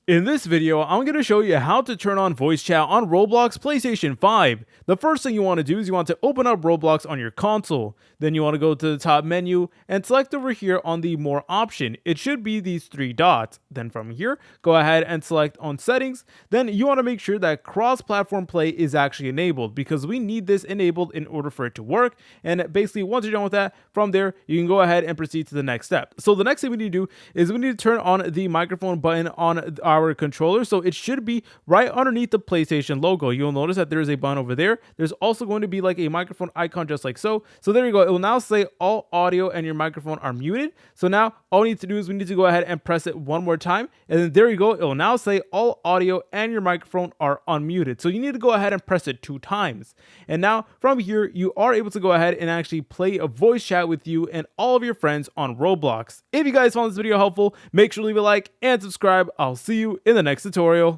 In this video, I'm going to show you how to turn on voice chat on Roblox PlayStation 5. The first thing you want to do is you want to open up Roblox on your console. Then you want to go to the top menu and select over here on the more option. It should be these three dots. Then from here, go ahead and select on settings. Then you want to make sure that cross-platform play is actually enabled because we need this enabled in order for it to work. And basically, once you're done with that, from there, you can go ahead and proceed to the next step. So the next thing we need to do is we need to turn on the microphone button on our controller. So it should be right underneath the PlayStation logo. You'll notice that there is a button over there. There's also going to be like a microphone icon just like so. So there you go. It will now say all audio and your microphone are muted. So now all we need to do is we need to go ahead and press it one more time. And then there you go. It will now say all audio and your microphone are unmuted. So you need to go ahead and press it 2 times. And now from here, you are able to go ahead and actually play a voice chat with you and all of your friends on Roblox. If you guys found this video helpful, make sure to leave a like and subscribe. I'll see you in the next tutorial.